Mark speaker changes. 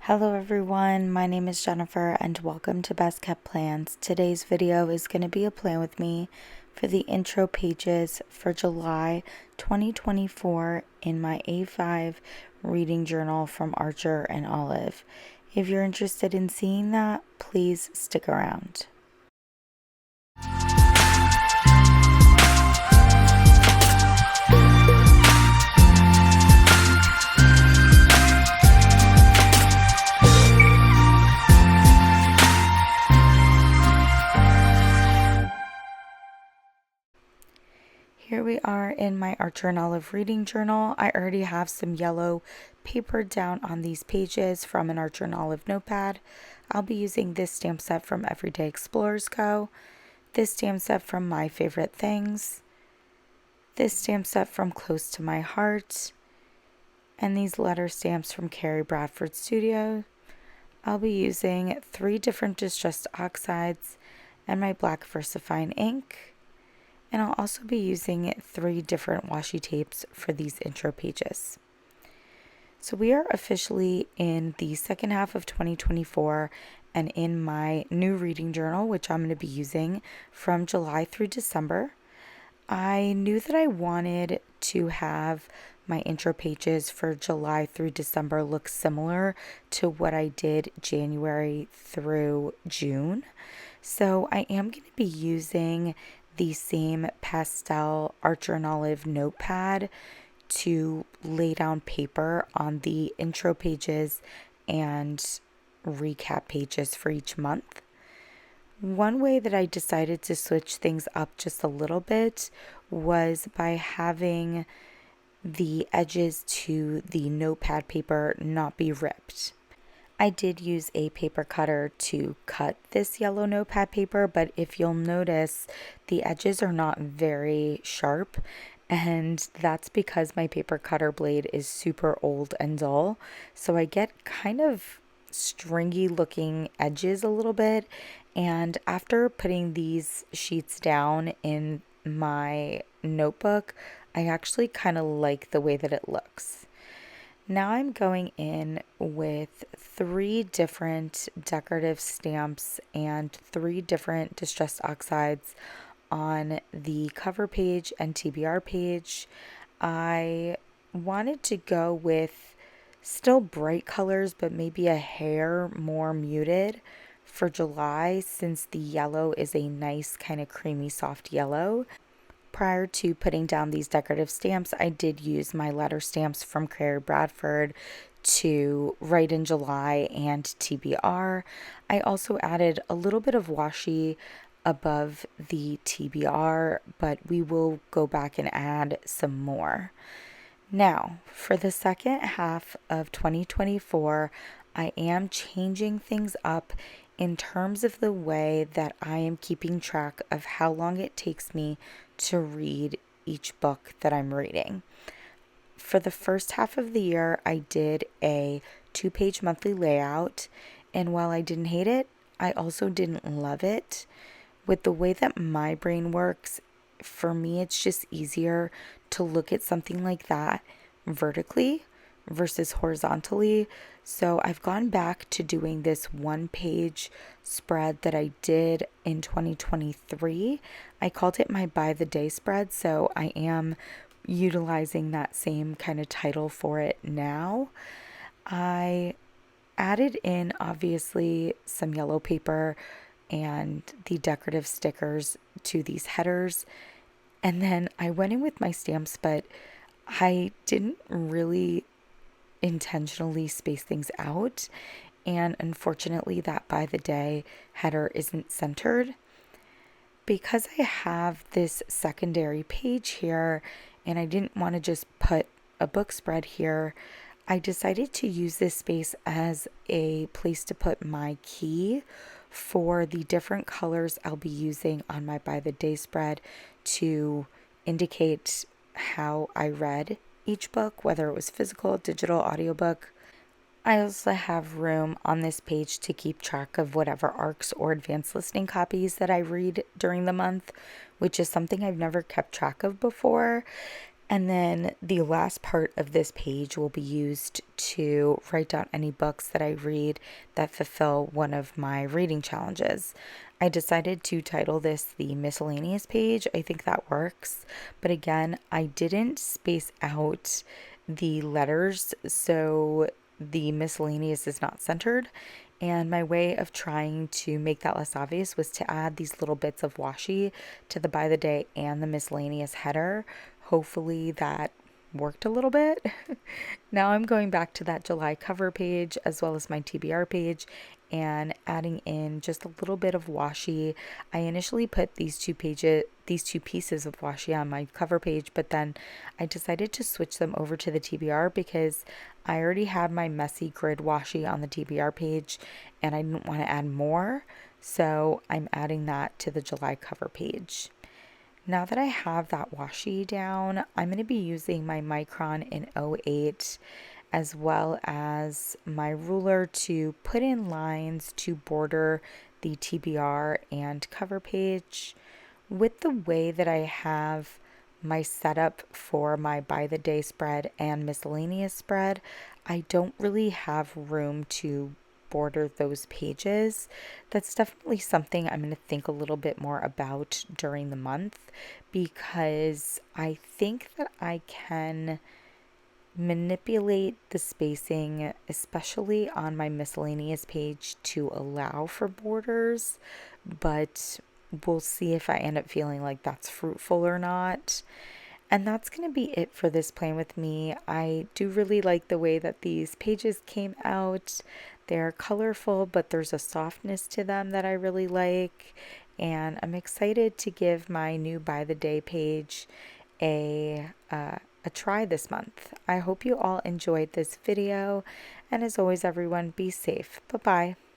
Speaker 1: Hello everyone, my name is Jennifer and welcome to Best Kept Plans. Today's video is going to be a plan with me for the intro pages for July 2024 in my A5 reading journal from Archer and Olive. If you're interested in seeing that, please stick around. Here we are in my Archer and Olive reading journal. I already have some yellow paper down on these pages from an Archer and Olive notepad. I'll be using this stamp set from Everyday Explorers Co., this stamp set from My Favorite Things, this stamp set from Close to My Heart, and these letter stamps from Carrie Bradford Studio. I'll be using 3 different distressed oxides and my black VersaFine ink. And I'll also be using 3 different washi tapes for these intro pages. So we are officially in the second half of 2024 and in my new reading journal, which I'm going to be using from July through December. I knew that I wanted to have my intro pages for July through December look similar to what I did January through June. So I am going to be using the same pastel Archer and Olive notepad to lay down paper on the intro pages and recap pages for each month. One way that I decided to switch things up just a little bit was by having the edges to the notepad paper not be ripped. I did use a paper cutter to cut this yellow notepad paper, but if you'll notice, the edges are not very sharp, and that's because my paper cutter blade is super old and dull, so I get kind of stringy looking edges a little bit. And after putting these sheets down in my notebook, I actually kind of like the way that it looks. Now I'm going in with 3 different decorative stamps and 3 different distressed oxides on the cover page and TBR page. I wanted to go with still bright colors, but maybe a hair more muted for July, since the yellow is a nice kind of creamy soft yellow. Prior to putting down these decorative stamps, I did use my letter stamps from Carrie Bradford to write in July and TBR. I also added a little bit of washi above the TBR, but we will go back and add some more. Now, for the second half of 2024, I am changing things up in terms of the way that I am keeping track of how long it takes me to read each book that I'm reading. For the first half of the year, I did a 2-page monthly layout, and while I didn't hate it, I also didn't love it. With the way that my brain works, for me, it's just easier to look at something like that vertically versus horizontally. So I've gone back to doing this 1-page spread that I did in 2023. I called it my by the day spread, so I am utilizing that same kind of title for it now. I added in obviously some yellow paper and the decorative stickers to these headers, and then I went in with my stamps, but I didn't really intentionally space things out, and unfortunately that by the day header isn't centered. Because I have this secondary page here and I didn't want to just put a book spread here, I decided to use this space as a place to put my key for the different colors I'll be using on my by the day spread to indicate how I read each book, whether it was physical, digital, audiobook. I also have room on this page to keep track of whatever ARCs or advanced listening copies that I read during the month, which is something I've never kept track of before. And then the last part of this page will be used to write down any books that I read that fulfill one of my reading challenges. I decided to title this the miscellaneous page. I think that works. But again, I didn't space out the letters, so the miscellaneous is not centered. And my way of trying to make that less obvious was to add these little bits of washi to the by the day and the miscellaneous header. Hopefully that worked a little bit. Now I'm going back to that July cover page as well as my TBR page and adding in just a little bit of washi. I initially put these two pieces of washi on my cover page, but then I decided to switch them over to the TBR because I already had my messy grid washi on the TBR page and I didn't want to add more. So I'm adding that to the July cover page. Now that I have that washi down, I'm going to be using my Micron in 08 as well as my ruler to put in lines to border the TBR and cover page. With the way that I have my setup for my by the day spread and miscellaneous spread, I don't really have room to border those pages. That's definitely something I'm going to think a little bit more about during the month because I think that I can manipulate the spacing, especially on my miscellaneous page, to allow for borders, but we'll see if I end up feeling like that's fruitful or not. And that's going to be it for this plan with me. I do really like the way that these pages came out. They're colorful, but there's a softness to them that I really like. And I'm excited to give my new by the day page a try this month. I hope you all enjoyed this video. And as always, everyone, be safe. Bye bye.